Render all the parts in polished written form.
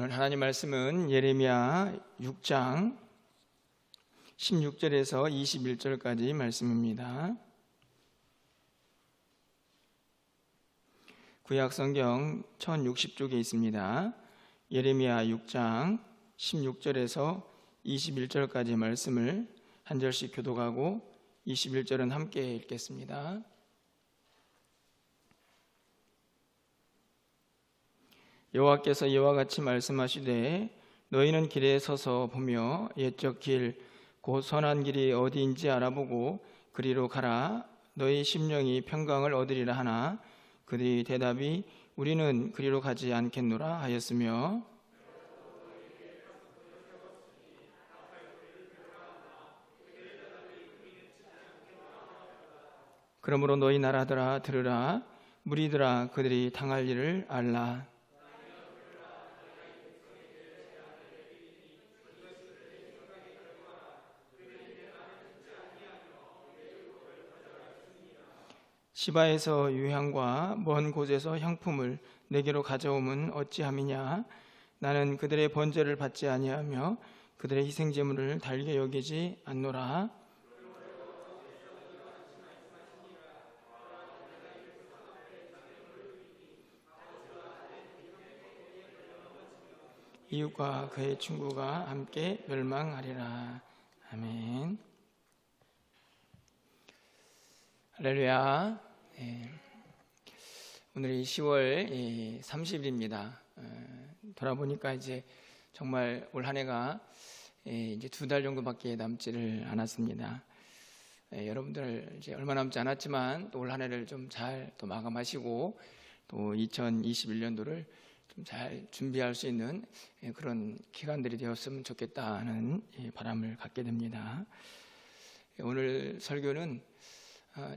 오늘 하나님 말씀은 예레미야 6장 16절에서 21절까지 말씀입니다. 구약 성경 1060쪽에 있습니다. 예레미야 6장 16절에서 21절까지 말씀을 한 절씩 교독하고 21절은 함께 읽겠습니다. 여호와께서 이와 같이 말씀하시되 너희는 길에 서서 보며 옛적 길 곧 선한 길이 어디인지 알아보고 그리로 가라. 너희 심령이 평강을 얻으리라 하나 그들이 대답이 우리는 그리로 가지 않겠노라 하였으며 그러므로 너희 나라들아 들으라. 무리들아 그들이 당할 일을 알라. 시바에서 유향과 먼 곳에서 향품을 내게로 가져오면 어찌함이냐. 나는 그들의 번제를 받지 아니하며 그들의 희생제물을 달게 여기지 않노라. 이웃과 그의 친구가 함께 멸망하리라. 아멘. 할렐루야. 오늘이 10월 30일입니다. 돌아보니까 이제 정말 올 한 해가 이제 2달 정도밖에 남지를 않았습니다. 여러분들 이제 얼마 남지 않았지만 또 올 한 해를 좀 잘 또 마감하시고 또 2021년도를 좀 잘 준비할 수 있는 그런 기간들이 되었으면 좋겠다는 바람을 갖게 됩니다. 오늘 설교는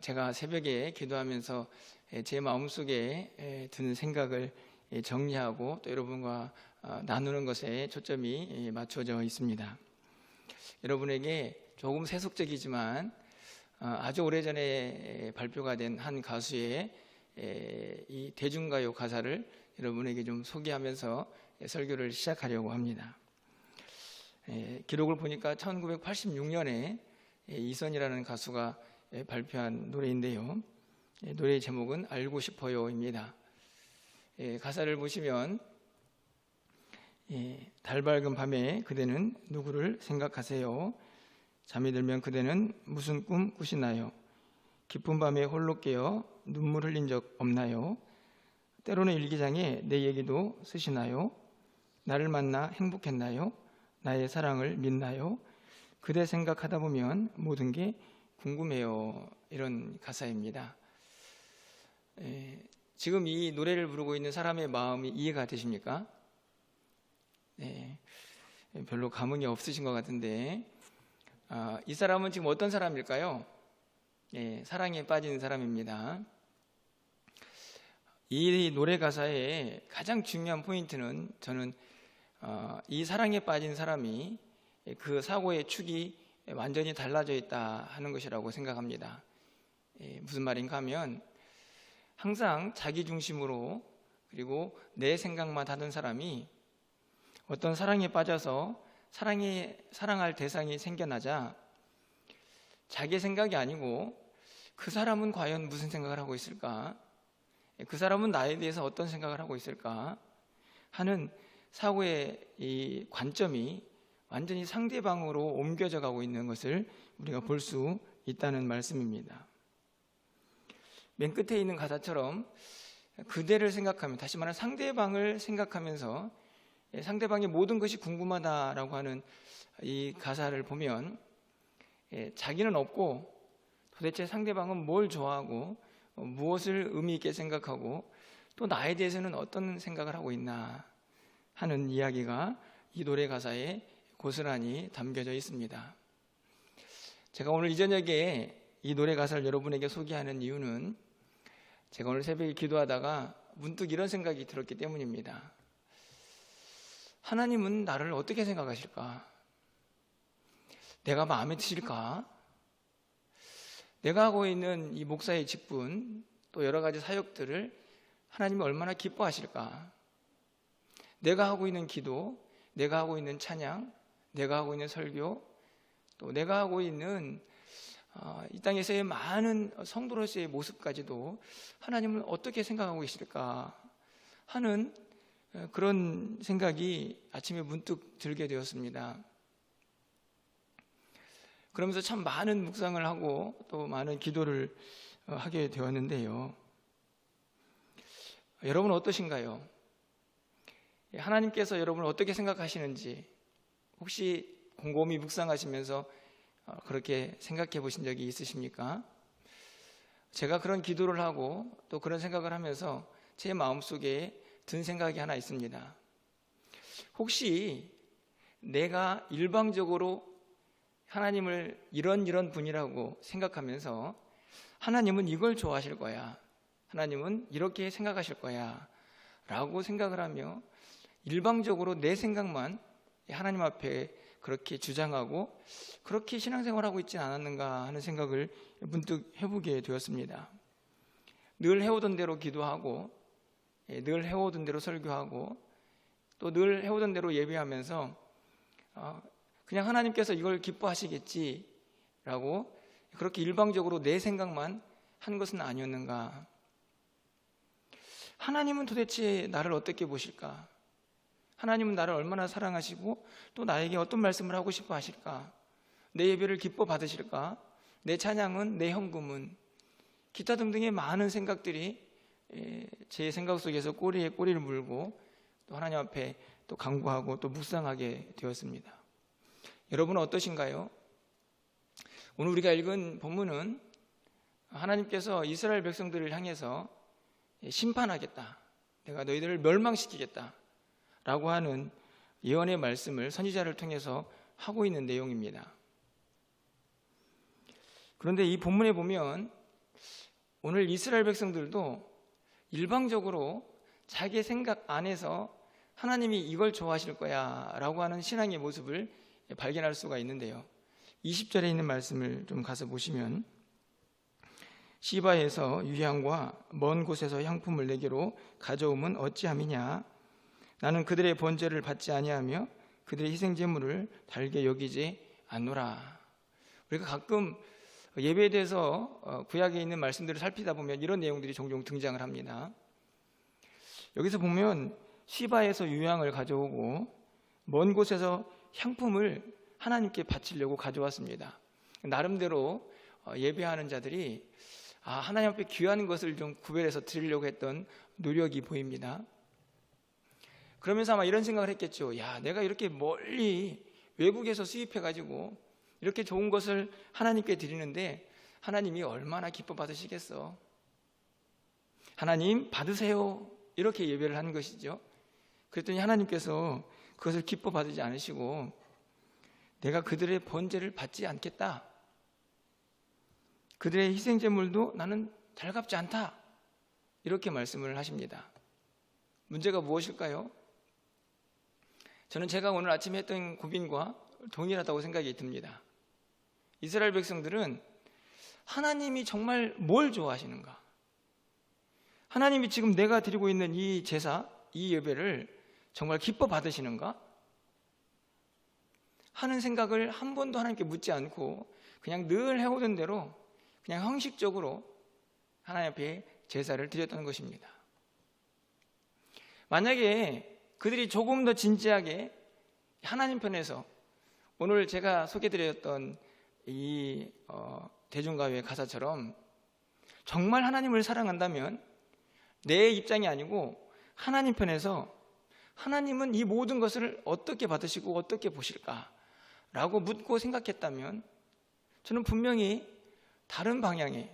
제가 새벽에 기도하면서 제 마음속에 드는 생각을 정리하고 또 여러분과 나누는 것에 초점이 맞춰져 있습니다. 여러분에게 조금 세속적이지만 아주 오래전에 발표가 된 한 가수의 이 대중가요 가사를 여러분에게 좀 소개하면서 설교를 시작하려고 합니다. 기록을 보니까 1986년에 이선이라는 가수가 발표한 노래인데요. 노래의 제목은 알고 싶어요입니다. 가사를 보시면 달 밝은 밤에 그대는 누구를 생각하세요? 잠이 들면 그대는 무슨 꿈 꾸시나요? 깊은 밤에 홀로 깨어 눈물 흘린 적 없나요? 때로는 일기장에 내 얘기도 쓰시나요? 나를 만나 행복했나요? 나의 사랑을 믿나요? 그대 생각하다 보면 모든 게 궁금해요. 이런 가사입니다. 지금 이 노래를 부르고 있는 사람의 마음이 이해가 되십니까? 별로 감흥이 없으신 것 같은데 이 사람은 지금 어떤 사람일까요? 사랑에 빠진 사람입니다. 이 노래 가사의 가장 중요한 포인트는 저는 이 사랑에 빠진 사람이 그 사고의 축이 완전히 달라져 있다 하는 것이라고 생각합니다. 무슨 말인가 하면 항상 자기 중심으로 그리고 내 생각만 하던 사람이 어떤 사랑에 빠져서 사랑할 대상이 생겨나자 자기 생각이 아니고 그 사람은 과연 무슨 생각을 하고 있을까? 그 사람은 나에 대해서 어떤 생각을 하고 있을까? 하는 사고의 이 관점이 완전히 상대방으로 옮겨져 가고 있는 것을 우리가 볼 수 있다는 말씀입니다. 맨 끝에 있는 가사처럼 그대를 생각하면, 다시 말하면 상대방을 생각하면서 상대방의 모든 것이 궁금하다라고 하는 이 가사를 보면 자기는 없고 도대체 상대방은 뭘 좋아하고 무엇을 의미 있게 생각하고 또 나에 대해서는 어떤 생각을 하고 있나 하는 이야기가 이 노래 가사에 고스란히 담겨져 있습니다. 제가 오늘 이 저녁에 이 노래 가사를 여러분에게 소개하는 이유는 제가 오늘 새벽에 기도하다가 문득 이런 생각이 들었기 때문입니다. 하나님은 나를 어떻게 생각하실까? 내가 마음에 드실까? 내가 하고 있는 이 목사의 직분 또 여러 가지 사역들을 하나님이 얼마나 기뻐하실까? 내가 하고 있는 기도, 내가 하고 있는 찬양, 내가 하고 있는 설교, 또 내가 하고 있는 이 땅에서의 많은 성도로서의 모습까지도 하나님은 어떻게 생각하고 계실까 하는 그런 생각이 아침에 문득 들게 되었습니다. 그러면서 참 많은 묵상을 하고 또 많은 기도를 하게 되었는데요. 여러분 어떠신가요? 하나님께서 여러분을 어떻게 생각하시는지 혹시 곰곰이 묵상하시면서 그렇게 생각해 보신 적이 있으십니까? 제가 그런 기도를 하고 또 그런 생각을 하면서 제 마음속에 든 생각이 하나 있습니다. 혹시 내가 일방적으로 하나님을 이런 분이라고 생각하면서 하나님은 이걸 좋아하실 거야, 하나님은 이렇게 생각하실 거야 라고 생각을 하며 일방적으로 내 생각만 하나님 앞에 그렇게 주장하고 그렇게 신앙생활하고 있지 않았는가 하는 생각을 문득 해보게 되었습니다. 늘 해오던 대로 기도하고 늘 해오던 대로 설교하고 또 늘 해오던 대로 예배하면서 그냥 하나님께서 이걸 기뻐하시겠지라고 그렇게 일방적으로 내 생각만 한 것은 아니었는가? 하나님은 도대체 나를 어떻게 보실까? 하나님은 나를 얼마나 사랑하시고 또 나에게 어떤 말씀을 하고 싶어 하실까? 내 예배를 기뻐 받으실까? 내 찬양은, 내 헌금은, 기타 등등의 많은 생각들이 제 생각 속에서 꼬리에 꼬리를 물고 또 하나님 앞에 또 간구하고 또 묵상하게 되었습니다. 여러분은 어떠신가요? 오늘 우리가 읽은 본문은 하나님께서 이스라엘 백성들을 향해서 심판하겠다, 내가 너희들을 멸망시키겠다 라고 하는 예언의 말씀을 선지자를 통해서 하고 있는 내용입니다. 그런데 이 본문에 보면 오늘 이스라엘 백성들도 일방적으로 자기 생각 안에서 하나님이 이걸 좋아하실 거야 라고 하는 신앙의 모습을 발견할 수가 있는데요. 20절에 있는 말씀을 좀 가서 보시면, 시바에서 유향과 먼 곳에서 향품을 내게로 가져오면 어찌함이냐? 나는 그들의 번제를 받지 아니하며 그들의 희생제물을 달게 여기지 않노라. 우리가 가끔 예배에 대해서 구약에 있는 말씀들을 살피다 보면 이런 내용들이 종종 등장을 합니다. 여기서 보면 시바에서 유향을 가져오고 먼 곳에서 향품을 하나님께 바치려고 가져왔습니다. 나름대로 예배하는 자들이 하나님 앞에 귀한 것을 좀 구별해서 드리려고 했던 노력이 보입니다. 그러면서 아마 이런 생각을 했겠죠. 야, 내가 이렇게 멀리 외국에서 수입해가지고 이렇게 좋은 것을 하나님께 드리는데 하나님이 얼마나 기뻐 받으시겠어. 하나님 받으세요, 이렇게 예배를 한 것이죠. 그랬더니 하나님께서 그것을 기뻐 받지 않으시고 내가 그들의 번제를 받지 않겠다, 그들의 희생제물도 나는 달갑지 않다, 이렇게 말씀을 하십니다. 문제가 무엇일까요? 저는 제가 오늘 아침에 했던 고민과 동일하다고 생각이 듭니다. 이스라엘 백성들은 하나님이 정말 뭘 좋아하시는가? 하나님이 지금 내가 드리고 있는 이 제사, 이 예배를 정말 기뻐 받으시는가? 하는 생각을 한 번도 하나님께 묻지 않고 그냥 늘 해오던 대로 그냥 형식적으로 하나님 앞에 제사를 드렸던 것입니다. 만약에 그들이 조금 더 진지하게 하나님 편에서 오늘 제가 소개드렸던 이 대중가요의 가사처럼 정말 하나님을 사랑한다면 내 입장이 아니고 하나님 편에서 하나님은 이 모든 것을 어떻게 받으시고 어떻게 보실까? 라고 묻고 생각했다면 저는 분명히 다른 방향의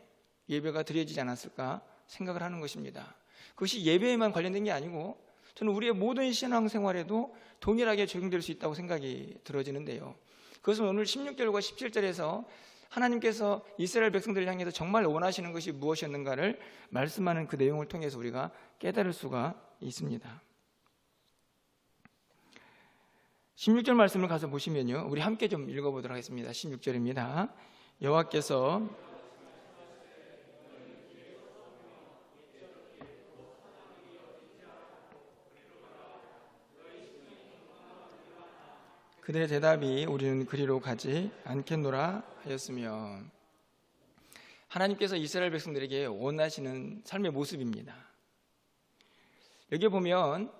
예배가 드려지지 않았을까 생각을 하는 것입니다. 그것이 예배에만 관련된 게 아니고 저는 우리의 모든 신앙생활에도 동일하게 적용될 수 있다고 생각이 들어지는데요. 그것은 오늘 16절과 17절에서 하나님께서 이스라엘 백성들을 향해서 정말 원하시는 것이 무엇이었는가를 말씀하는 그 내용을 통해서 우리가 깨달을 수가 있습니다. 16절 말씀을 가서 보시면요, 우리 함께 좀 읽어보도록 하겠습니다. 16절입니다. 여호와께서 그들의 대답이 우리는 그리로 가지 않겠노라 하였으며, 하나님께서 이스라엘 백성들에게 원하시는 삶의 모습입니다. 여기 보면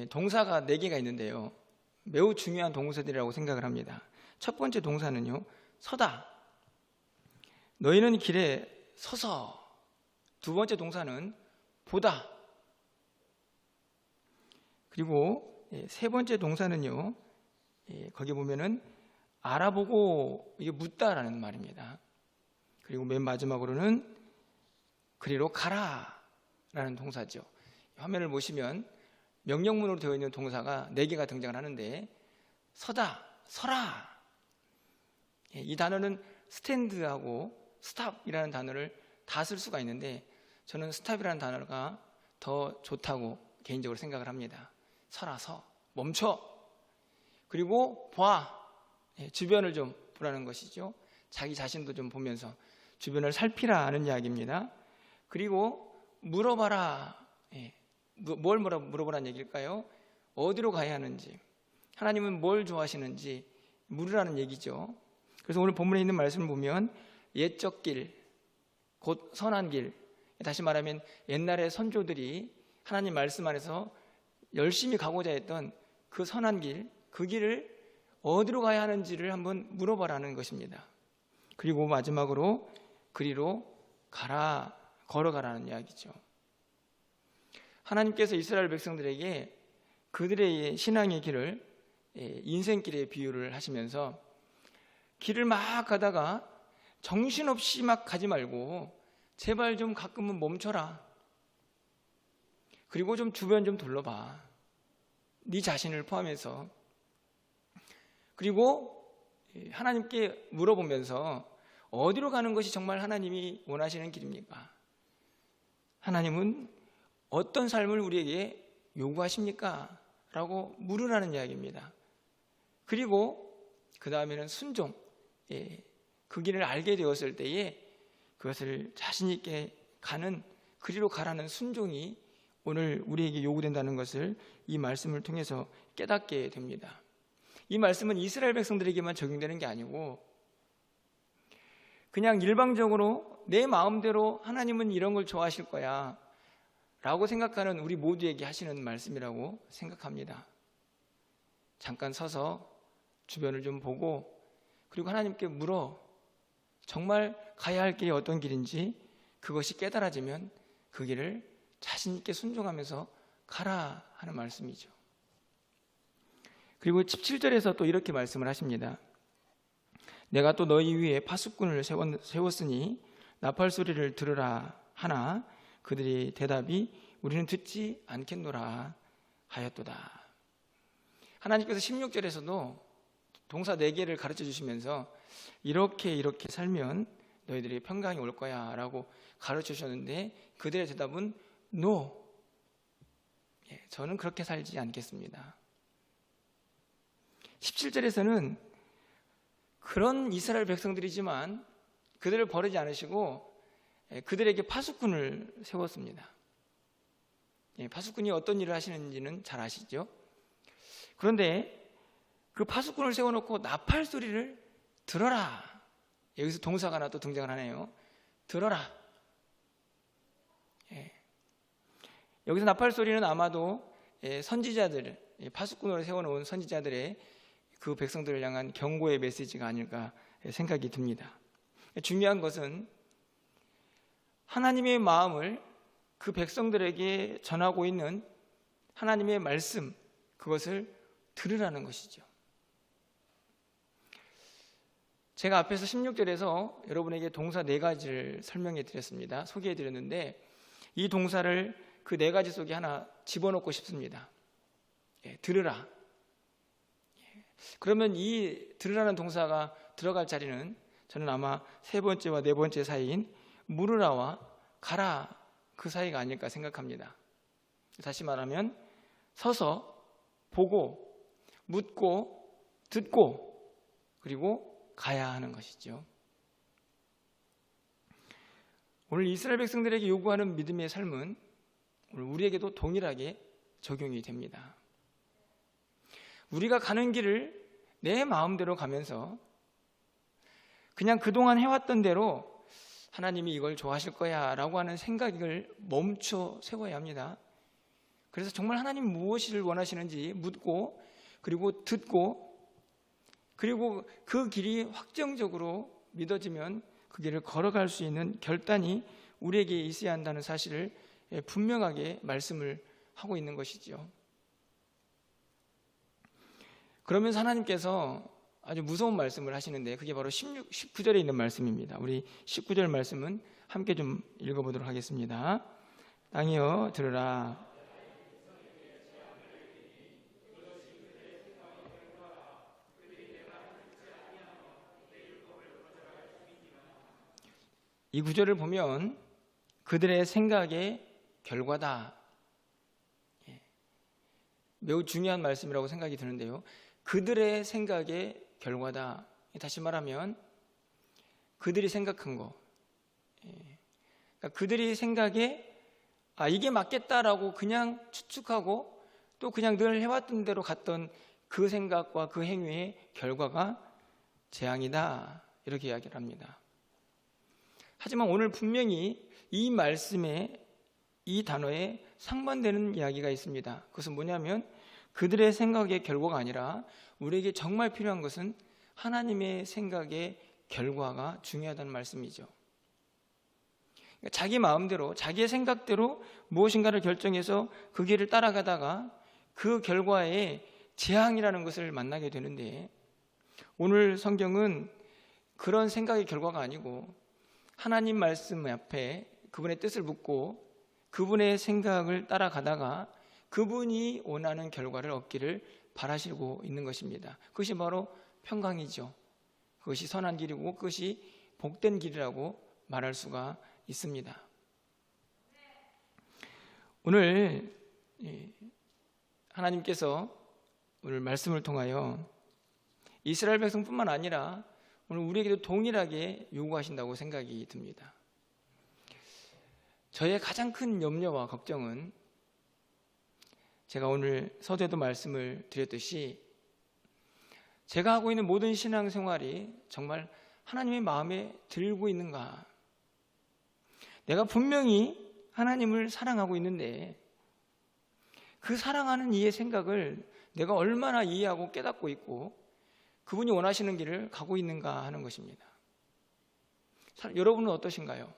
동사가 4개가 있는데요, 매우 중요한 동사들이라고 생각을 합니다. 첫 번째 동사는요, 서다. 너희는 길에 서서. 두 번째 동사는 보다. 그리고 세 번째 동사는요, 거기 보면은 알아보고, 이게 묻다라는 말입니다. 그리고 맨 마지막으로는 그리로 가라라는 동사죠. 화면을 보시면 명령문으로 되어 있는 동사가 4개가 등장을 하는데, 서다, 서라. 이 단어는 스탠드하고 스탑이라는 단어를 다 쓸 수가 있는데, 저는 스탑이라는 단어가 더 좋다고 개인적으로 생각을 합니다. 서라, 서, 멈춰. 그리고 봐, 주변을 좀 보라는 것이죠. 자기 자신도 좀 보면서 주변을 살피라는 이야기입니다. 그리고 물어봐라. 뭘 물어보라는 얘기일까요? 어디로 가야 하는지, 하나님은 뭘 좋아하시는지 물으라는 얘기죠. 그래서 오늘 본문에 있는 말씀을 보면 옛적 길, 곧 선한 길, 다시 말하면 옛날의 선조들이 하나님 말씀 안에서 열심히 가고자 했던 그 선한 길, 그 길을 어디로 가야 하는지를 한번 물어봐라는 것입니다. 그리고 마지막으로 그리로 가라, 걸어가라는 이야기죠. 하나님께서 이스라엘 백성들에게 그들의 신앙의 길을 인생길에 비유를 하시면서, 길을 막 가다가 정신없이 막 가지 말고 제발 좀 가끔은 멈춰라. 그리고 좀 주변 좀 둘러봐. 네 자신을 포함해서. 그리고 하나님께 물어보면서 어디로 가는 것이 정말 하나님이 원하시는 길입니까? 하나님은 어떤 삶을 우리에게 요구하십니까? 라고 물으라는 이야기입니다. 그리고 그 다음에는 순종, 그 길을 알게 되었을 때에 그것을 자신 있게 가는, 그리로 가라는 순종이 오늘 우리에게 요구된다는 것을 이 말씀을 통해서 깨닫게 됩니다. 이 말씀은 이스라엘 백성들에게만 적용되는 게 아니고, 그냥 일방적으로 내 마음대로 하나님은 이런 걸 좋아하실 거야 라고 생각하는 우리 모두에게 하시는 말씀이라고 생각합니다. 잠깐 서서 주변을 좀 보고, 그리고 하나님께 물어 정말 가야 할 길이 어떤 길인지 그것이 깨달아지면 그 길을 자신 있게 순종하면서 가라 하는 말씀이죠. 그리고 17절에서 또 이렇게 말씀을 하십니다. 내가 또 너희 위에 파수꾼을 세웠으니 나팔 소리를 들으라 하나 그들의 대답이 우리는 듣지 않겠노라 하였도다. 하나님께서 16절에서도 동사 4개를 가르쳐 주시면서 이렇게 살면 너희들이 평강이 올 거야 라고 가르쳐 주셨는데, 그들의 대답은 No, 저는 그렇게 살지 않겠습니다. 17절에서는 그런 이스라엘 백성들이지만 그들을 버리지 않으시고 그들에게 파수꾼을 세웠습니다. 파수꾼이 어떤 일을 하시는지는 잘 아시죠? 그런데 그 파수꾼을 세워놓고 나팔 소리를 들어라. 여기서 동사가 하나 또 등장을 하네요. 들어라. 여기서 나팔 소리는 아마도 선지자들, 파수꾼으로 세워놓은 선지자들의 그 백성들을 향한 경고의 메시지가 아닐까 생각이 듭니다. 중요한 것은 하나님의 마음을 그 백성들에게 전하고 있는 하나님의 말씀, 그것을 들으라는 것이죠. 제가 앞에서 16절에서 여러분에게 동사 4가지를 설명해 드렸습니다. 소개해 드렸는데, 이 동사를 그 4가지 속에 하나 집어넣고 싶습니다. 들으라. 그러면 이 들으라는 동사가 들어갈 자리는 저는 아마 3번째와 4번째 사이인 물으라와 가라, 그 사이가 아닐까 생각합니다. 다시 말하면 서서 보고 묻고 듣고 그리고 가야 하는 것이죠. 오늘 이스라엘 백성들에게 요구하는 믿음의 삶은 오늘 우리에게도 동일하게 적용이 됩니다. 우리가 가는 길을 내 마음대로 가면서 그냥 그동안 해왔던 대로 하나님이 이걸 좋아하실 거야 라고 하는 생각을 멈춰 세워야 합니다. 그래서 정말 하나님 무엇을 원하시는지 묻고, 그리고 듣고, 그리고 그 길이 확정적으로 믿어지면 그 길을 걸어갈 수 있는 결단이 우리에게 있어야 한다는 사실을 분명하게 말씀을 하고 있는 것이죠. 그러면서 하나님께서 아주 무서운 말씀을 하시는데, 그게 바로 19절에 있는 말씀입니다. 우리 19절 말씀은 함께 좀 읽어보도록 하겠습니다. 땅이여 들으라. 이 구절을 보면 그들의 생각의 결과다. 매우 중요한 말씀이라고 생각이 드는데요. 그들의 생각의 결과다. 다시 말하면 그들이 생각한 거, 그러니까 그들이 생각에 이게 맞겠다라고 그냥 추측하고 또 그냥 늘 해왔던 대로 갔던 그 생각과 그 행위의 결과가 재앙이다, 이렇게 이야기를 합니다. 하지만 오늘 분명히 이 말씀에, 이 단어에 상반되는 이야기가 있습니다. 그것은 뭐냐면 그들의 생각의 결과가 아니라 우리에게 정말 필요한 것은 하나님의 생각의 결과가 중요하다는 말씀이죠. 자기 마음대로, 자기의 생각대로 무엇인가를 결정해서 그 길을 따라가다가 그 결과에 재앙이라는 것을 만나게 되는데, 오늘 성경은 그런 생각의 결과가 아니고 하나님 말씀 앞에 그분의 뜻을 묻고 그분의 생각을 따라가다가 그분이 원하는 결과를 얻기를 바라시고 있는 것입니다. 그것이 바로 평강이죠. 그것이 선한 길이고 그것이 복된 길이라고 말할 수가 있습니다. 오늘 하나님께서 오늘 말씀을 통하여 이스라엘 백성뿐만 아니라 오늘 우리에게도 동일하게 요구하신다고 생각이 듭니다. 저의 가장 큰 염려와 걱정은 제가 오늘 서두에도 말씀을 드렸듯이 제가 하고 있는 모든 신앙생활이 정말 하나님의 마음에 들고 있는가? 내가 분명히 하나님을 사랑하고 있는데 그 사랑하는 이의 생각을 내가 얼마나 이해하고 깨닫고 있고 그분이 원하시는 길을 가고 있는가 하는 것입니다. 여러분은 어떠신가요?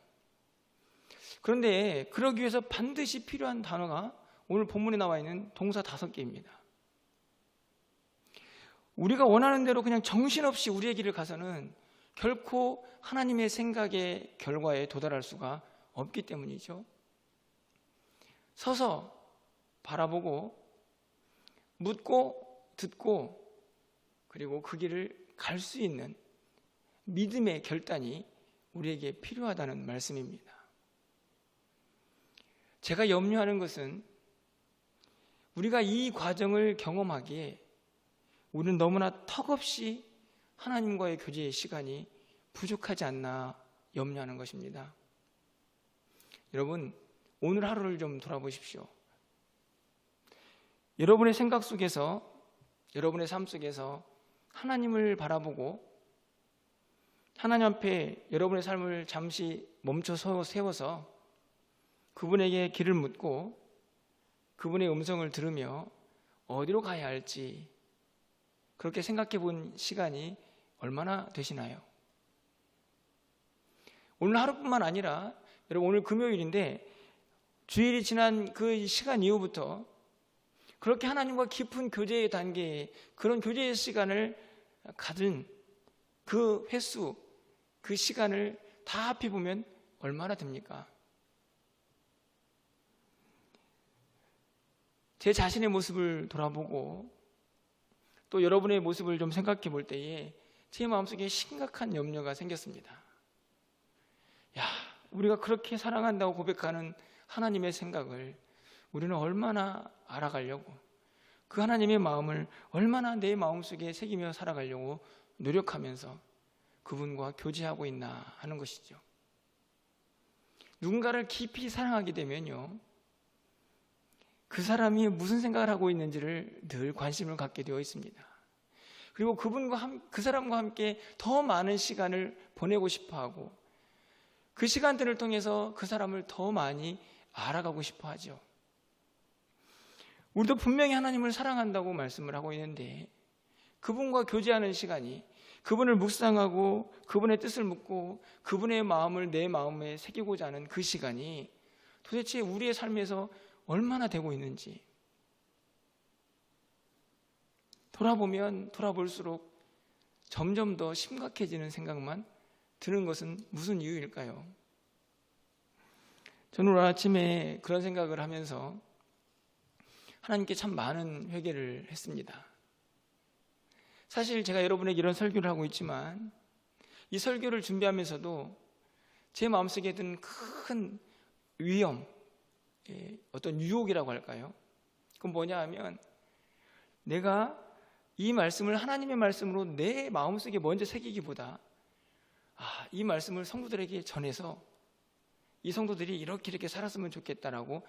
그런데 그러기 위해서 반드시 필요한 단어가 오늘 본문에 나와 있는 동사 5개입니다. 우리가 원하는 대로 그냥 정신없이 우리의 길을 가서는 결코 하나님의 생각의 결과에 도달할 수가 없기 때문이죠. 서서 바라보고 묻고 듣고 그리고 그 길을 갈 수 있는 믿음의 결단이 우리에게 필요하다는 말씀입니다. 제가 염려하는 것은 우리가 이 과정을 경험하기에 우리는 너무나 턱없이 하나님과의 교제의 시간이 부족하지 않나 염려하는 것입니다. 여러분, 오늘 하루를 좀 돌아보십시오. 여러분의 생각 속에서, 여러분의 삶 속에서 하나님을 바라보고 하나님 앞에 여러분의 삶을 잠시 멈춰 세워서 그분에게 길을 묻고 그분의 음성을 들으며 어디로 가야 할지 그렇게 생각해 본 시간이 얼마나 되시나요? 오늘 하루뿐만 아니라 여러분, 오늘 금요일인데 주일이 지난 그 시간 이후부터 그렇게 하나님과 깊은 교제의 단계에 그런 교제의 시간을 가진 그 횟수, 그 시간을 다 합해보면 얼마나 됩니까? 제 자신의 모습을 돌아보고 또 여러분의 모습을 좀 생각해 볼 때에 제 마음속에 심각한 염려가 생겼습니다. 우리가 그렇게 사랑한다고 고백하는 하나님의 생각을 우리는 얼마나 알아가려고, 그 하나님의 마음을 얼마나 내 마음속에 새기며 살아가려고 노력하면서 그분과 교제하고 있나 하는 것이죠. 누군가를 깊이 사랑하게 되면요, 그 사람이 무슨 생각을 하고 있는지를 늘 관심을 갖게 되어 있습니다. 그리고 그 사람과 함께 더 많은 시간을 보내고 싶어하고 그 시간들을 통해서 그 사람을 더 많이 알아가고 싶어하죠. 우리도 분명히 하나님을 사랑한다고 말씀을 하고 있는데 그분과 교제하는 시간이, 그분을 묵상하고 그분의 뜻을 묻고 그분의 마음을 내 마음에 새기고자 하는 그 시간이 도대체 우리의 삶에서 얼마나 되고 있는지 돌아보면 돌아볼수록 점점 더 심각해지는 생각만 드는 것은 무슨 이유일까요? 저는 오늘 아침에 그런 생각을 하면서 하나님께 참 많은 회개를 했습니다. 사실 제가 여러분에게 이런 설교를 하고 있지만 이 설교를 준비하면서도 제 마음속에 든 큰 위험, 어떤 유혹이라고 할까요? 그건 뭐냐 하면 내가 이 말씀을 하나님의 말씀으로 내 마음속에 먼저 새기기보다 이 말씀을 성도들에게 전해서 이 성도들이 이렇게 살았으면 좋겠다라고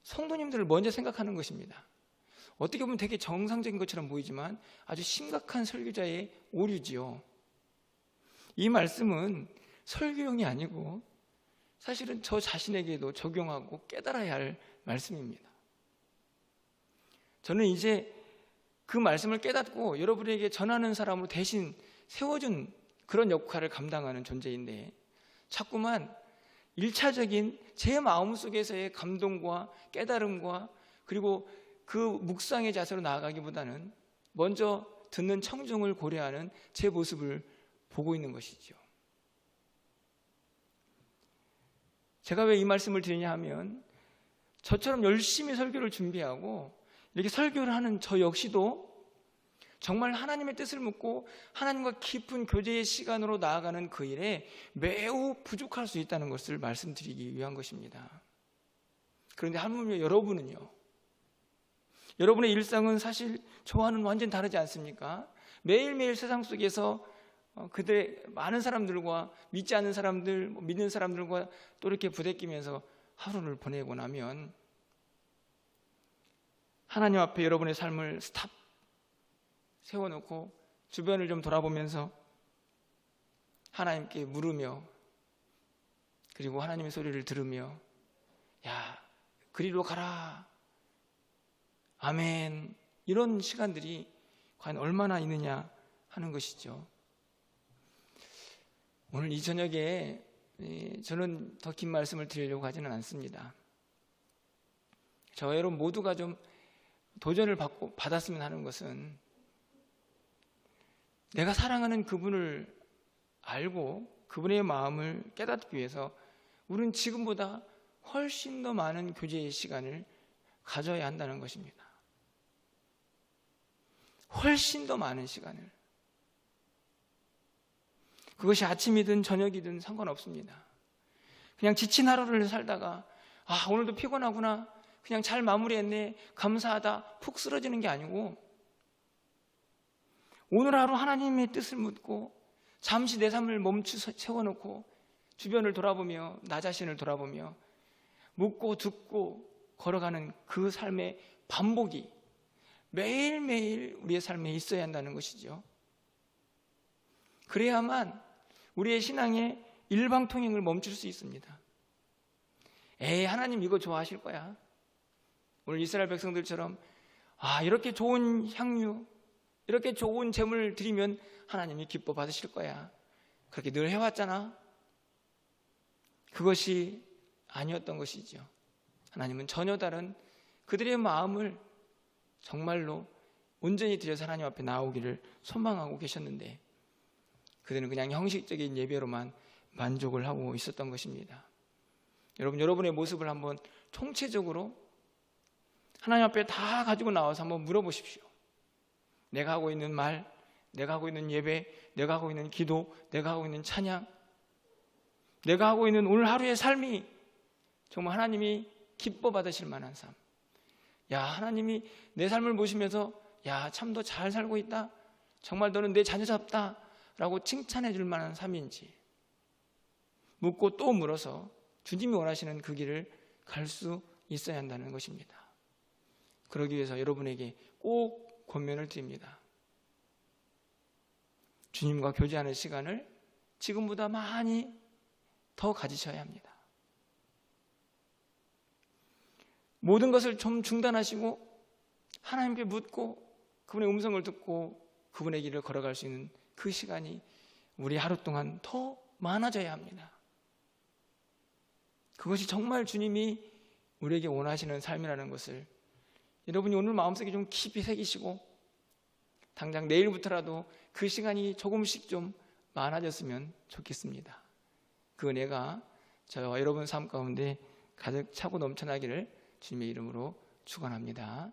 성도님들을 먼저 생각하는 것입니다. 어떻게 보면 되게 정상적인 것처럼 보이지만 아주 심각한 설교자의 오류지요. 이 말씀은 설교용이 아니고 사실은 저 자신에게도 적용하고 깨달아야 할 말씀입니다. 저는 이제 그 말씀을 깨닫고 여러분에게 전하는 사람으로 대신 세워준 그런 역할을 감당하는 존재인데 자꾸만 1차적인 제 마음속에서의 감동과 깨달음과 그리고 그 묵상의 자세로 나아가기보다는 먼저 듣는 청중을 고려하는 제 모습을 보고 있는 것이죠. 제가 왜 이 말씀을 드리냐 하면 저처럼 열심히 설교를 준비하고 이렇게 설교를 하는 저 역시도 정말 하나님의 뜻을 묻고 하나님과 깊은 교제의 시간으로 나아가는 그 일에 매우 부족할 수 있다는 것을 말씀드리기 위한 것입니다. 그런데 하물며 여러분은요, 여러분의 일상은 사실 저와는 완전히 다르지 않습니까? 매일매일 세상 속에서 그들의 많은 사람들과 믿지 않는 사람들, 믿는 사람들과 또 이렇게 부대끼면서 하루를 보내고 나면 하나님 앞에 여러분의 삶을 스탑 세워놓고 주변을 좀 돌아보면서 하나님께 물으며 그리고 하나님의 소리를 들으며 야, 그리로 가라, 아멘, 이런 시간들이 과연 얼마나 있느냐 하는 것이죠. 오늘 이 저녁에 저는 더 긴 말씀을 드리려고 하지는 않습니다. 저와 여러분 모두가 좀 도전을 받았으면 하는 것은 내가 사랑하는 그분을 알고 그분의 마음을 깨닫기 위해서 우리는 지금보다 훨씬 더 많은 교제의 시간을 가져야 한다는 것입니다. 훨씬 더 많은 시간을. 그것이 아침이든 저녁이든 상관없습니다. 그냥 지친 하루를 살다가 오늘도 피곤하구나, 그냥 잘 마무리했네, 감사하다, 푹 쓰러지는 게 아니고 오늘 하루 하나님의 뜻을 묻고 잠시 내 삶을 세워놓고 주변을 돌아보며 나 자신을 돌아보며 묻고 듣고 걸어가는 그 삶의 반복이 매일매일 우리의 삶에 있어야 한다는 것이죠. 그래야만 우리의 신앙의 일방통행을 멈출 수 있습니다. 하나님 이거 좋아하실 거야. 오늘 이스라엘 백성들처럼 이렇게 좋은 향유, 이렇게 좋은 제물을 드리면 하나님이 기뻐 받으실 거야. 그렇게 늘 해왔잖아. 그것이 아니었던 것이죠. 하나님은 전혀 다른 그들의 마음을 정말로 온전히 드려서 하나님 앞에 나오기를 소망하고 계셨는데 그들은 그냥 형식적인 예배로만 만족을 하고 있었던 것입니다. 여러분의 모습을 한번 총체적으로 하나님 앞에 다 가지고 나와서 한번 물어보십시오. 내가 하고 있는 말, 내가 하고 있는 예배, 내가 하고 있는 기도, 내가 하고 있는 찬양, 내가 하고 있는 오늘 하루의 삶이 정말 하나님이 기뻐 받으실 만한 삶. 하나님이 내 삶을 보시면서 참 더 잘 살고 있다, 정말 너는 내 자녀답다 라고 칭찬해 줄 만한 삶인지 묻고 또 물어서 주님이 원하시는 그 길을 갈 수 있어야 한다는 것입니다. 그러기 위해서 여러분에게 꼭 권면을 드립니다. 주님과 교제하는 시간을 지금보다 많이 더 가지셔야 합니다. 모든 것을 좀 중단하시고 하나님께 묻고 그분의 음성을 듣고 그분의 길을 걸어갈 수 있는 그 시간이 우리 하루 동안 더 많아져야 합니다. 그것이 정말 주님이 우리에게 원하시는 삶이라는 것을 여러분이 오늘 마음속에 좀 깊이 새기시고 당장 내일부터라도 그 시간이 조금씩 좀 많아졌으면 좋겠습니다. 그 은혜가 저와 여러분 삶 가운데 가득 차고 넘쳐나기를 주님의 이름으로 축원합니다.